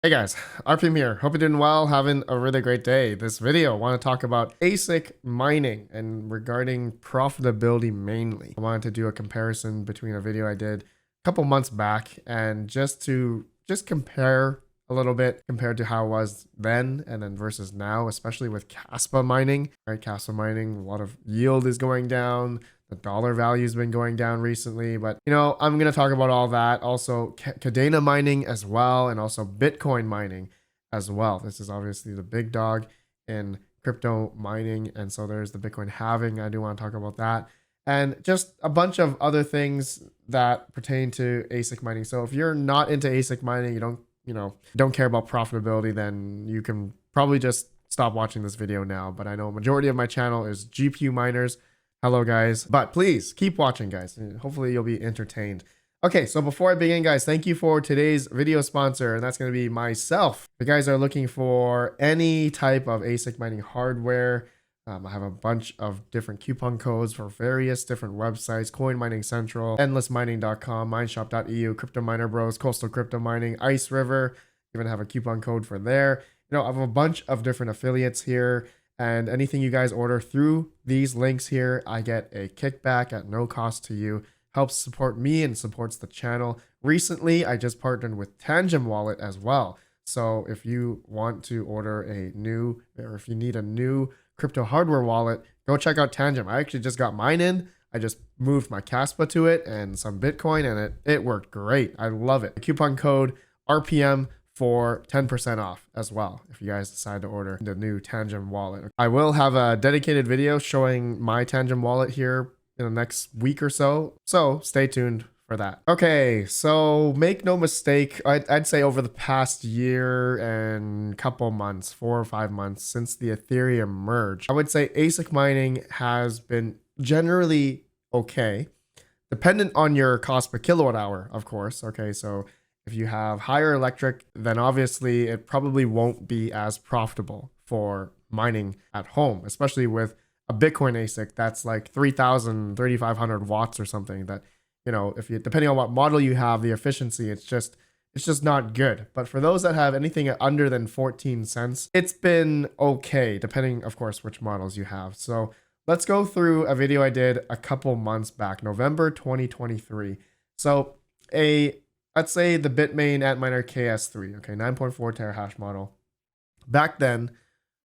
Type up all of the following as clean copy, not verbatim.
Hey guys, RPM here. Hope you're doing well, having a really great day. This video, I want to talk about ASIC mining and regarding profitability mainly. I wanted to do a comparison between a video I did a couple months back and just compare a little bit compared to how it was then and then versus now, especially with Caspa mining. Right, Caspa mining, a lot of yield is going down. The dollar value has been going down recently, but I'm going to talk about all that. Also, Cadena mining as well, and also Bitcoin mining as well. This is obviously the big dog in crypto mining, and so there's the Bitcoin halving. I do want to talk about that, and just a bunch of other things that pertain to ASIC mining. So if you're not into ASIC mining, don't care about profitability, then you can probably just stop watching this video now. But I know a majority of my channel is GPU miners. Hello guys, but please keep watching guys. Hopefully you'll be entertained. Okay, so before I begin guys, thank you for today's video sponsor, and that's going to be myself. If you guys are looking for any type of ASIC mining hardware, I have a bunch of different coupon codes for various different websites: Coin Mining Central, endlessmining.com, mineshop.eu, Crypto Miner Bros, Coastal Crypto Mining, Ice River. Even have a coupon code for there. I have a bunch of different affiliates here. And anything you guys order through these links here, I get a kickback at no cost to you. Helps support me and supports the channel. Recently, I just partnered with Tangem Wallet as well. So if you want to order if you need a new crypto hardware wallet, go check out Tangem. I actually just got mine in. I just moved my Caspa to it and some Bitcoin, and it worked great. I love it. Coupon code RPM for 10% off as well if you guys decide to order the new Tangem wallet. I will have a dedicated video showing my Tangem wallet here in the next week or so stay tuned for that. Okay, so make no mistake, I'd say over the past year and couple months, 4 or 5 months since the Ethereum merge, I would say ASIC mining has been generally okay, dependent on your cost per kilowatt hour, of course. Okay, so if you have higher electric, then obviously it probably won't be as profitable for mining at home, especially with a Bitcoin ASIC that's like 3,000, 3,500 watts or something. That, if you, depending on what model you have, the efficiency, it's just not good. But for those that have anything under than 14 cents, it's been okay, depending, of course, which models you have. So let's go through a video I did a couple months back, November 2023. So let's say the Bitmain Antminer KS3, okay, 9.4 terahash model, back then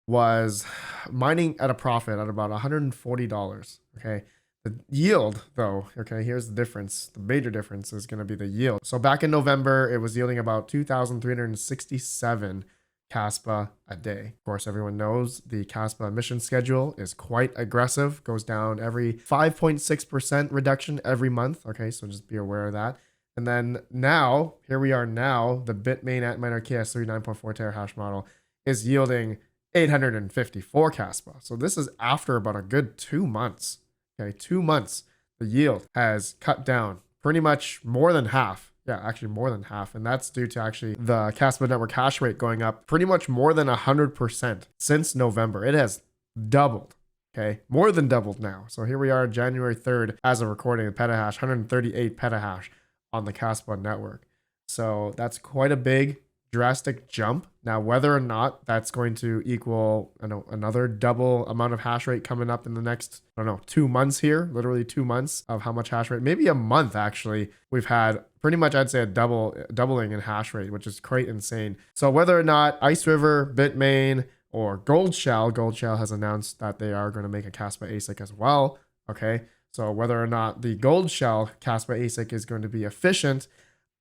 was mining at a profit at about $140, okay? The yield, though, okay, here's the difference. The major difference is going to be the yield. So back in November, it was yielding about 2,367 Caspa a day. Of course, everyone knows the Caspa emission schedule is quite aggressive, goes down every 5.6% reduction every month, okay? So just be aware of that. And then now, here we are now, the Bitmain Antminer KS3 9.4 terahash model is yielding 854 Caspa. So this is after about a good 2 months. Okay, 2 months, the yield has cut down pretty much more than half. Yeah, actually more than half. And that's due to actually the Caspa network hash rate going up pretty much more than 100% since November. It has doubled. Okay, more than doubled now. So here we are, January 3rd, as of recording, the petahash, 138 petahash on the Caspa network. So that's quite a big drastic jump. Now, whether or not that's going to equal another double amount of hash rate coming up in the next, 2 months here, literally 2 months of how much hash rate, maybe a month actually, we've had pretty much, I'd say, a doubling in hash rate, which is quite insane. So whether or not Ice River, Bitmain, or Gold Shell has announced that they are going to make a Caspa ASIC as well. Okay, so whether or not the Gold Shell Caspa ASIC is going to be efficient,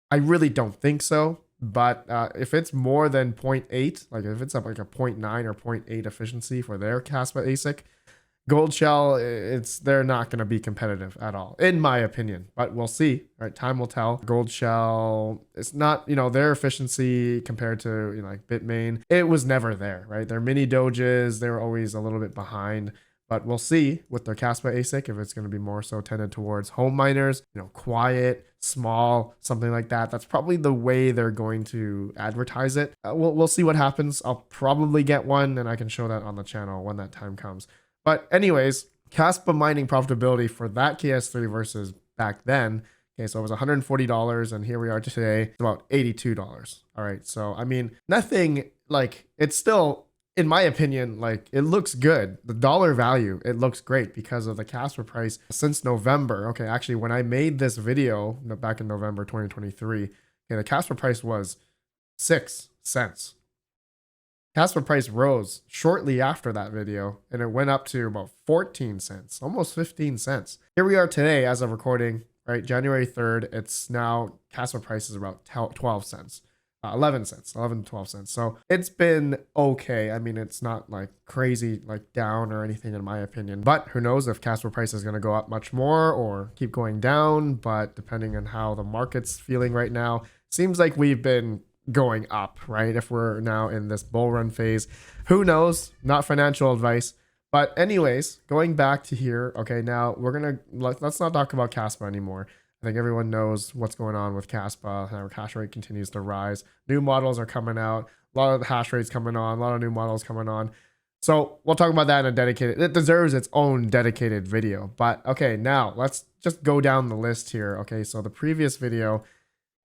I really don't think so. But if it's more than 0.8, like if it's up like a 0.9 or 0.8 efficiency for their Caspa ASIC, Gold Shell, they're not going to be competitive at all, in my opinion. But we'll see. Right, time will tell. Gold Shell, it's not, their efficiency compared to like Bitmain, it was never there. Right, their mini doges, they were always a little bit behind. But we'll see with their Caspa ASIC if it's going to be more so tended towards home miners, quiet, small, something like that. That's probably the way they're going to advertise it. We'll see what happens. I'll probably get one, and I can show that on the channel when that time comes. But anyways, Caspa mining profitability for that KS3 versus back then Okay, so it was $140, and here we are today, it's about $82. All right, so I mean, nothing like, it's still, in my opinion, like it looks good. The dollar value, it looks great because of the Casper price since November. Okay, actually, when I made this video back in November 2023, okay, the Casper price was 6 cents. Casper price rose shortly after that video, and it went up to about 14 cents, almost 15 cents. Here we are today as of recording, right? January 3rd. It's now, Casper price is about 12 cents, 11 cents, 11 to 12 cents. So it's been okay. I mean, it's not like crazy, like down or anything in my opinion, but who knows if Casper price is going to go up much more or keep going down. But depending on how the market's feeling right now, seems like we've been going up, right? If we're now in this bull run phase, who knows? Not financial advice. But anyways, going back to here, okay, now we're gonna let's not talk about Caspa anymore. I think everyone knows what's going on with Caspa. Our hash rate continues to rise. New models are coming out. A lot of the hash rates coming on. A lot of new models coming on. So we'll talk about that in a dedicated. It deserves its own dedicated video. But okay, now let's just go down the list here. Okay, so the previous video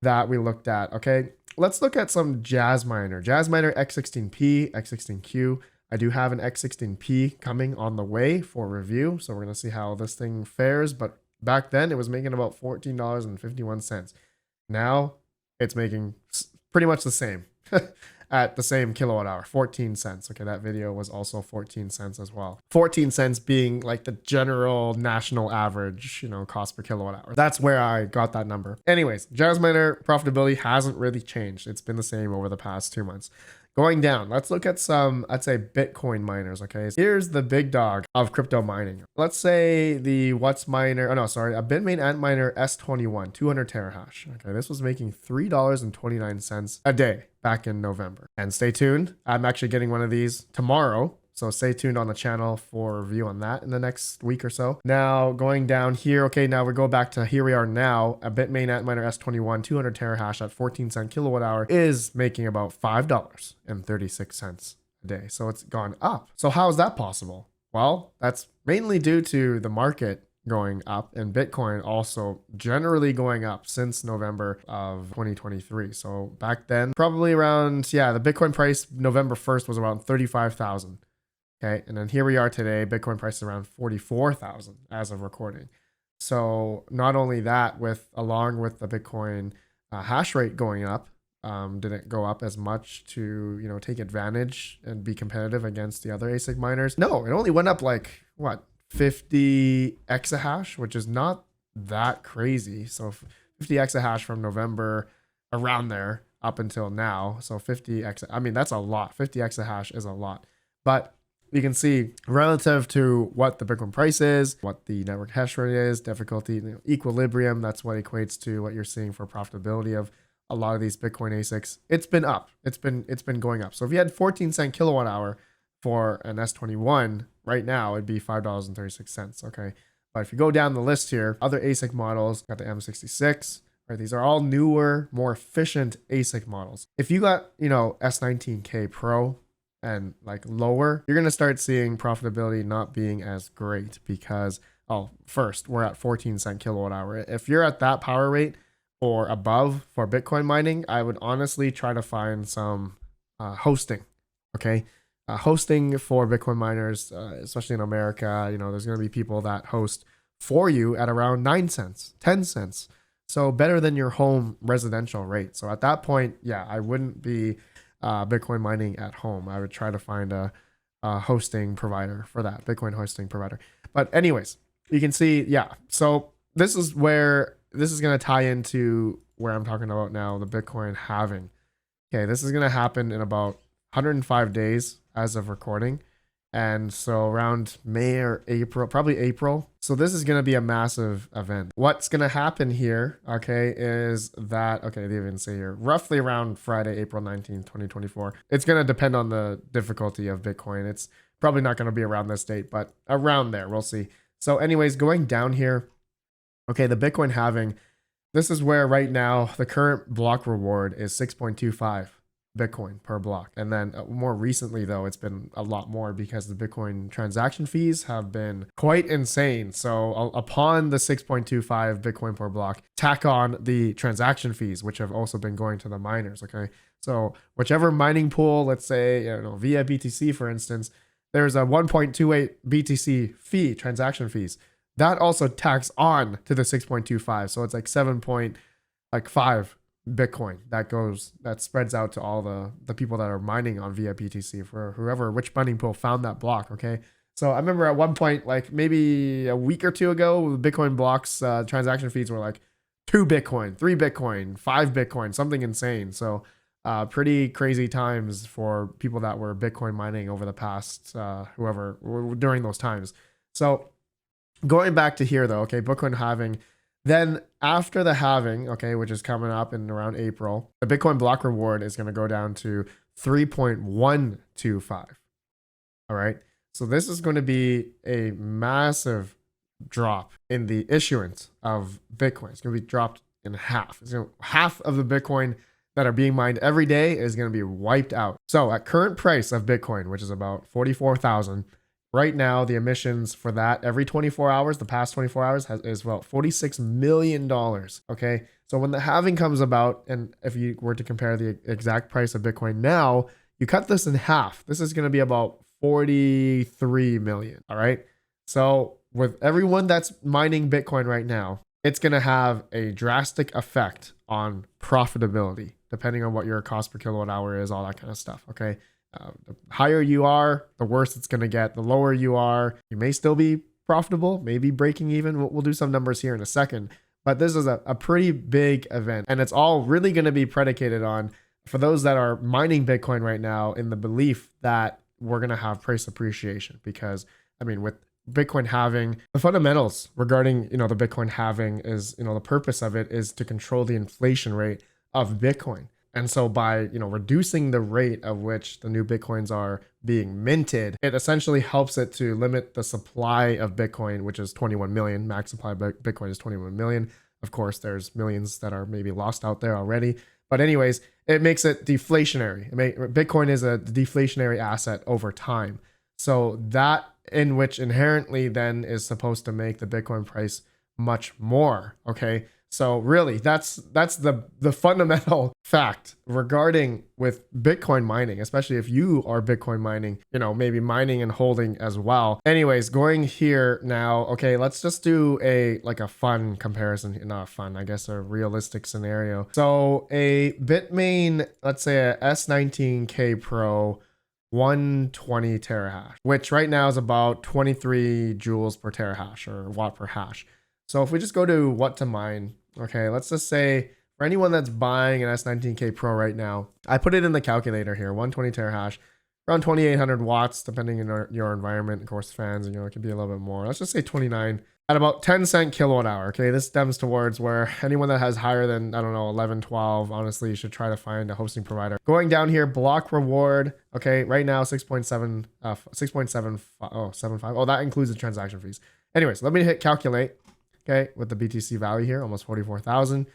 that we looked at. Okay, let's look at some Jasminer. Jasminer X16P, X16Q. I do have an X16P coming on the way for review, so we're going to see how this thing fares. But back then, it was making about $14.51. Now, it's making pretty much the same at the same kilowatt hour, 14 cents. Okay, that video was also 14 cents as well. 14 cents being like the general national average, you know, cost per kilowatt hour. That's where I got that number. Anyways, Jasminer profitability hasn't really changed. It's been the same over the past 2 months. Going down, let's look at some, I'd say, Bitcoin miners. Okay, so here's the big dog of crypto mining. Let's say the WhatsMiner, oh no, sorry, a Bitmain Antminer S21, 200 terahash. Okay, this was making $3.29 a day back in November. And stay tuned, I'm actually getting one of these tomorrow. So stay tuned on the channel for a review on that in the next week or so. Now going down here, okay, now we go back to here we are now. A Bitmain Antminer S21, 200 terahash at 14 cent kilowatt hour is making about $5.36 a day. So it's gone up. So how is that possible? Well, that's mainly due to the market going up and Bitcoin also generally going up since November of 2023. So back then, probably around, yeah, the Bitcoin price November 1st was around 35,000. Okay, and then here we are today, Bitcoin price is around 44,000 as of recording. So not only that, along with the Bitcoin hash rate going up, didn't go up as much to, you know, take advantage and be competitive against the other ASIC miners. No, it only went up like what, 50 exahash, which is not that crazy. So 50 exahash from November around there up until now. So 50 I mean, that's a lot. 50 exahash is a lot, but you can see relative to what the Bitcoin price is, what the network hash rate is, difficulty, you know, equilibrium, that's what equates to what you're seeing for profitability of a lot of these Bitcoin ASICs. It's been up. It's been going up. So if you had 14 cent kilowatt hour for an S21 right now, it'd be $5.36. Okay. But if you go down the list here, other ASIC models, got the M66, right? These are all newer, more efficient ASIC models. If you got, you know, S19K Pro, and like lower, you're going to start seeing profitability not being as great because, oh, first, we're at 14 cent kilowatt hour. If you're at that power rate or above for Bitcoin mining, I would honestly try to find some hosting, okay? Hosting for Bitcoin miners, especially in America, you know, there's going to be people that host for you at around 9 cents, 10 cents. So better than your home residential rate. So at that point, yeah, I wouldn't be Bitcoin mining at home. I would try to find a hosting provider for that, Bitcoin hosting provider. But anyways, you can see, yeah. So this is where this is going to tie into where I'm talking about now, the Bitcoin halving. Okay, this is going to happen in about 105 days as of recording. And so around May or April, probably April. So this is going to be a massive event. What's going to happen here, okay, is that, okay, they even say here, roughly around Friday, April 19th, 2024. It's going to depend on the difficulty of Bitcoin. It's probably not going to be around this date, but around there, we'll see. So anyways, going down here, okay, the Bitcoin halving, this is where right now the current block reward is 6.25 Bitcoin per block. And then more recently, though, it's been a lot more because the Bitcoin transaction fees have been quite insane. So upon the 6.25 Bitcoin per block, tack on the transaction fees, which have also been going to the miners. Okay. So whichever mining pool, let's say, via BTC, for instance, there's a 1.28 BTC fee, transaction fees. That also tacks on to the 6.25. So it's like 7.5 Bitcoin that spreads out to all the people that are mining on via BTC for which mining pool found that block. Okay. So I remember at one point, like maybe a week or two ago, Bitcoin blocks transaction fees were like 2 Bitcoin, 3 Bitcoin, 5 Bitcoin, something insane. So pretty crazy times for people that were Bitcoin mining over the past, during those times. So going back to here though, okay, Bitcoin halving. Then after the halving, okay, which is coming up in around April, the Bitcoin block reward is going to go down to 3.125. All right. So this is going to be a massive drop in the issuance of Bitcoin. It's going to be dropped in half. Half of the Bitcoin that are being mined every day is going to be wiped out. So at current price of Bitcoin, which is about 44,000, right now, the emissions for that every 24 hours, the past 24 hours, is about $46 million. Okay. So when the halving comes about, and if you were to compare the exact price of Bitcoin now, you cut this in half. This is going to be about 43 million. All right. So with everyone that's mining Bitcoin right now, it's going to have a drastic effect on profitability, depending on what your cost per kilowatt hour is, all that kind of stuff. Okay. The higher you are, the worse it's going to get. The lower you are, you may still be profitable, maybe breaking even. We'll do some numbers here in a second, but this is a pretty big event, and it's all really going to be predicated on, for those that are mining Bitcoin right now, in the belief that we're going to have price appreciation. Because I mean, with Bitcoin halving, the fundamentals regarding, the Bitcoin halving is, the purpose of it is to control the inflation rate of Bitcoin. And so by, reducing the rate of which the new Bitcoins are being minted, it essentially helps it to limit the supply of Bitcoin, which is 21 million. Max supply of Bitcoin is 21 million. Of course, there's millions that are maybe lost out there already. But anyways, it makes it deflationary. Bitcoin is a deflationary asset over time. So that in which inherently then is supposed to make the Bitcoin price much more. Okay. So really, that's the fundamental fact regarding with Bitcoin mining, especially if you are Bitcoin mining, maybe mining and holding as well. Anyways, going here now, okay, let's just do a fun comparison, not fun, I guess a realistic scenario. So a Bitmain, let's say a S19K Pro 120 terahash, which right now is about 23 joules per terahash or watt per hash. So if we just go to what to mine, okay, let's just say for anyone that's buying an S19K Pro right now, I put it in the calculator here, 120 terahash, around 2,800 watts, depending on your environment. Of course, fans, it could be a little bit more. Let's just say 29 at about 10 cent kilowatt hour. Okay, this stems towards where anyone that has higher than, 11, 12, honestly, you should try to find a hosting provider. Going down here, block reward. Okay, right now, 6.75. Oh, that includes the transaction fees. Anyways, let me hit calculate. Okay, with the BTC value here, almost 44,000.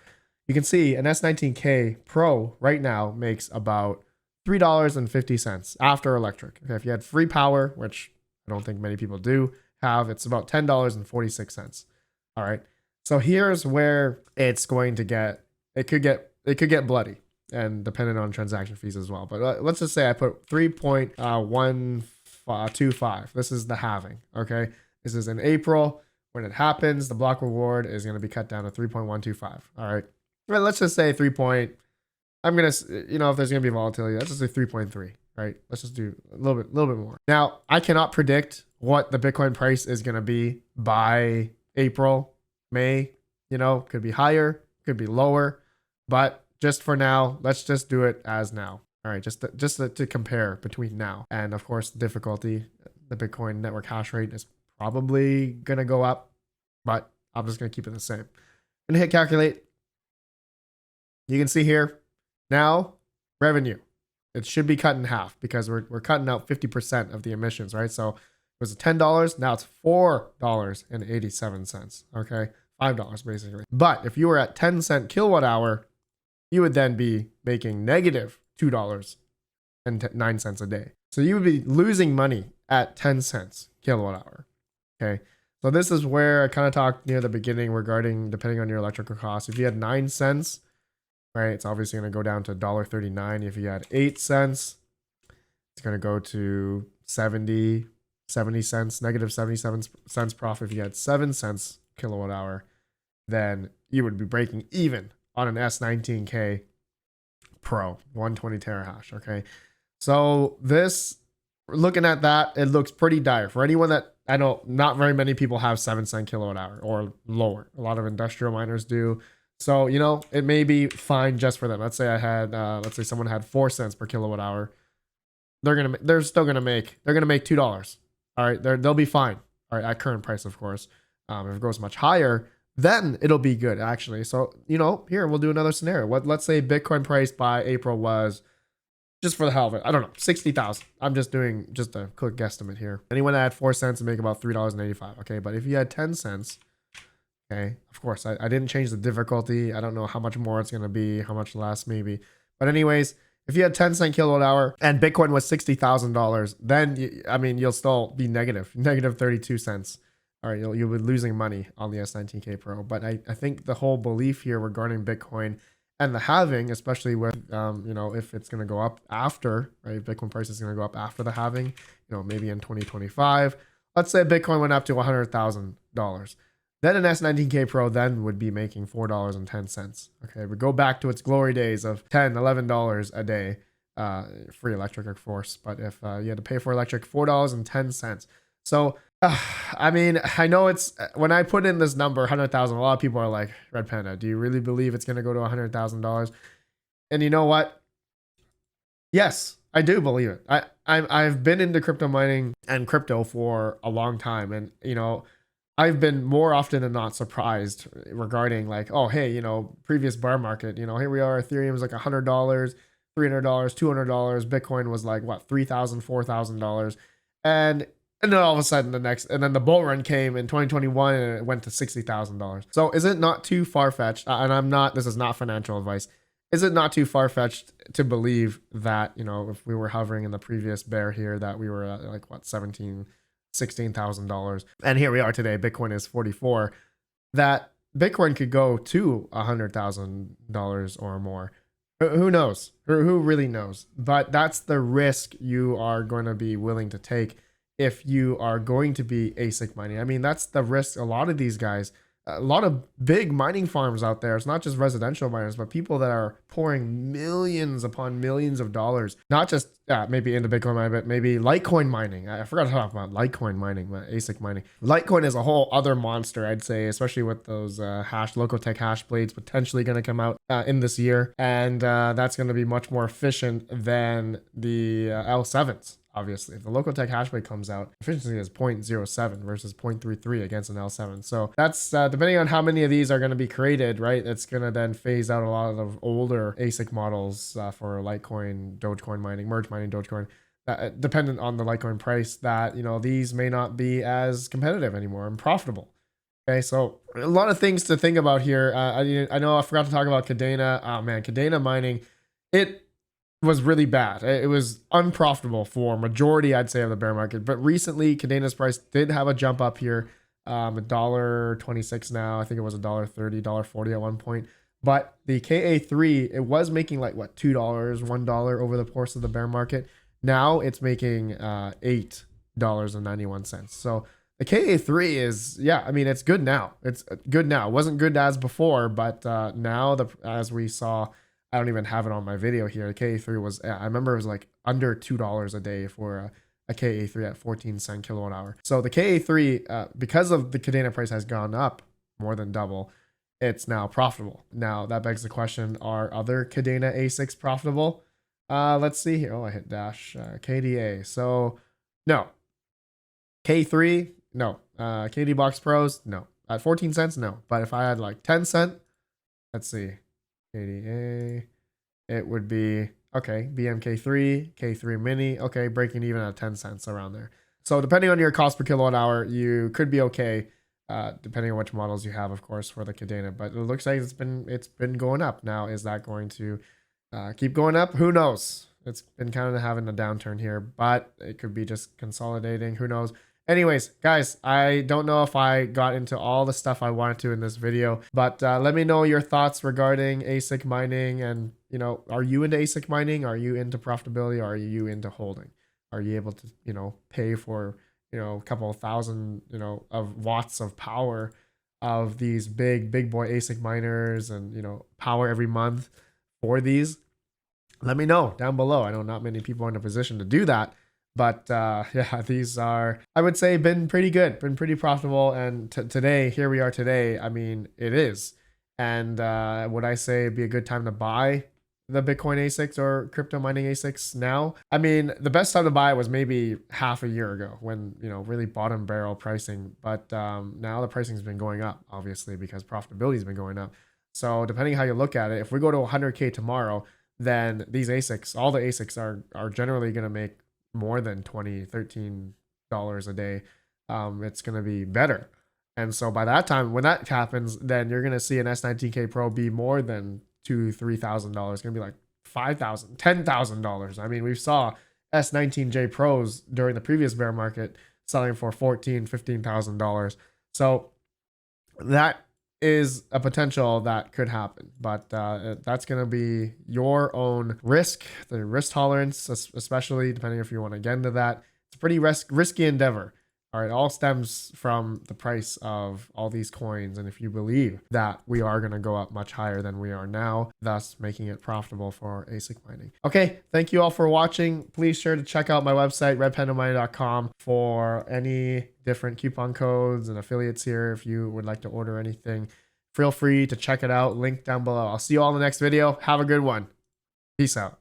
You can see an S19K Pro right now makes about $3.50 after electric. Okay, if you had free power, which I don't think many people do have, it's about $10.46. All right. So here's where it's going to get, it could get bloody, and depending on transaction fees as well. But let's just say I put 3.125. This is the halving. Okay. This is in April. When it happens, the block reward is going to be cut down to 3.125. All right. Well, let's just say 3. I'm going to, if there's going to be volatility, let's just say 3.3, right? Let's just do a little bit more. Now, I cannot predict what the Bitcoin price is going to be by April, May, could be higher, could be lower, but just for now, let's just do it as now. All right. Just to compare between now and, of course, difficulty, the Bitcoin network hash rate is probably going to go up, but I'm just going to keep it the same. And hit calculate. You can see here now revenue. It should be cut in half because we're cutting out 50% of the emissions, right? So it was $10. Now it's $4.87. Okay. $5 basically. But if you were at 10 cent kilowatt hour, you would then be making negative $2.09 a day. So you would be losing money at 10 cents kilowatt hour. Okay. So this is where I kind of talked near the beginning regarding depending on your electrical costs. If you had 9 cents, right, it's obviously going to go down to $1.39. If you had 8 cents, it's going to go to 70 cents, negative 77 cents profit. If you had 7 cents kilowatt hour, then you would be breaking even on an S19K Pro 120 terahash. Okay. So this, looking at that, it looks pretty dire for anyone that I know. Not very many people have 7 cent kilowatt hour or lower. A lot of industrial miners do. So, you know, it may be fine just for them. Let's say I had, let's say someone had 4 cents per kilowatt hour. They're still gonna make $2. All right, they'll be fine. All right, at current price, of course. If it goes much higher, then it'll be good actually. So, you know, here we'll do another scenario. Let's say Bitcoin price by April was, just for the hell of it, I don't know, 60,000. I'm just doing just a quick guesstimate here. Anyone that had 4 cents would make about $3.85. Okay, but if you had 10 cents, okay, of course, I didn't change the difficulty. I don't know how much more it's gonna be, how much less maybe. But anyways, if you had 10 cent kilowatt hour and Bitcoin was $60,000, then I mean, you'll still be negative 32 cents. All right, you'll be losing money on the S19K Pro. But I think the whole belief here regarding Bitcoin and the halving, especially with, you know, if it's going to go up after, right? Bitcoin price is going to go up after the halving, you know, maybe in 2025. Let's say Bitcoin went up to $100,000. Then an S19K Pro then would be making $4.10. Okay, we go back to its glory days of $10, $11 a day, free electric, of course. But if you had to pay for electric, $4.10. So, I mean, I know it's, when I put in this number, 100,000, a lot of people are like, Red Panda, do you really believe it's going to go to $100,000? And you know what? Yes, I do believe it. I've been into crypto mining and crypto for a long time. And, you know, I've been more often than not surprised regarding like, oh, hey, you know, previous bear market, you know, here we are, Ethereum was like $100, $300, $200. Bitcoin was like, what, $3,000, $4,000. And then all of a sudden and then the bull run came in 2021 and it went to $60,000. So is it not too far-fetched? And this is not financial advice. Is it not too far-fetched to believe that, you know, if we were hovering in the previous bear here, that we were at like, what, $16,000, and here we are today, Bitcoin is 44, that Bitcoin could go to $100,000 or more. Who knows? Who really knows? But that's the risk you are going to be willing to take if you are going to be ASIC mining. I mean, that's the risk a lot of these guys, a lot of big mining farms out there. It's not just residential miners, but people that are pouring millions upon millions of dollars, not just maybe into Bitcoin mining, but maybe Litecoin mining. I forgot to talk about Litecoin mining, ASIC mining. Litecoin is a whole other monster, I'd say, especially with those Locotech hash blades potentially going to come out in this year. And that's going to be much more efficient than the L7s. Obviously, if the Locotech hash rate comes out, efficiency is 0.07 versus 0.33 against an L7. So that's depending on how many of these are going to be created, right? It's going to then phase out a lot of the older ASIC models for Litecoin, Dogecoin mining, merge mining, Dogecoin, dependent on the Litecoin price, that, you know, these may not be as competitive anymore and profitable. Okay, so a lot of things to think about here. I know I forgot to talk about Kadena. Oh man, Kadena mining, it was really bad. It was unprofitable for majority, I'd say, of the bear market. But recently, Kadena's price did have a jump up here, $1.26 now. I think it was $1.30, $1.40 at one point. But the KA3, it was making like what, $2, $1 over the course of the bear market. Now it's making $8.91. So the KA3 is, yeah, I mean, it's good now. It's good now. It wasn't good as before, but now as we saw, I don't even have it on my video here. The KA3 was, I remember it was like under $2 a day for a KA3 at 14 cent kilowatt hour. So the KA3, because of the Kadena price has gone up more than double, it's now profitable. Now that begs the question, are other Kadena ASICs profitable? Let's see here. Oh, I hit dash KDA. So no. K3, no. KD Box Pros, no. At 14 cents, no. But if I had like 10 cent, let's see. KDA, it would be, okay, BMK3, K3 Mini, okay, breaking even at 10 cents around there. So depending on your cost per kilowatt hour, you could be okay, depending on which models you have, of course, for the Kadena. But it looks like it's been going up. Now, is that going to keep going up. Who knows? It's been kind of having a downturn here, but it could be just consolidating. Who knows? Anyways, guys, I don't know if I got into all the stuff I wanted to in this video, but let me know your thoughts regarding ASIC mining. And, you know, are you into ASIC mining? Are you into profitability? Or are you into holding? Are you able to, you know, pay for, you know, a couple of thousand, you know, of watts of power of these big boy ASIC miners and, you know, power every month for these? Let me know down below. I know not many people are in a position to do that, but yeah, these are, I would say, been pretty good, been pretty profitable. And today, here we are today. I mean, it is. And would I say it'd be a good time to buy the Bitcoin ASICs or crypto mining ASICs now? I mean, the best time to buy was maybe half a year ago when, you know, really bottom barrel pricing. But now the pricing has been going up, obviously, because profitability has been going up. So depending how you look at it, if we go to 100K tomorrow, then these ASICs, all the ASICs are generally going to make more than $20, $13 a day. It's going to be better. And so by that time, when that happens, then you're going to see an S19K Pro be more than $2,000, $3,000. It's going to be like $5,000, $10,000. I mean, we saw S19J Pros during the previous bear market selling for $14,000, $15,000. So that is a potential that could happen, but that's going to be your own risk, the risk tolerance, especially depending if you want to get into that. It's a pretty risky endeavor. All right, it all stems from the price of all these coins, and if you believe that we are going to go up much higher than we are now, thus making it profitable for ASIC mining. Okay, thank you all for watching. Please sure to check out my website, redpandamining.com, for any different coupon codes and affiliates here. If you would like to order anything, feel free to check it out. Link down below. I'll see you all in the next video. Have a good one. Peace out.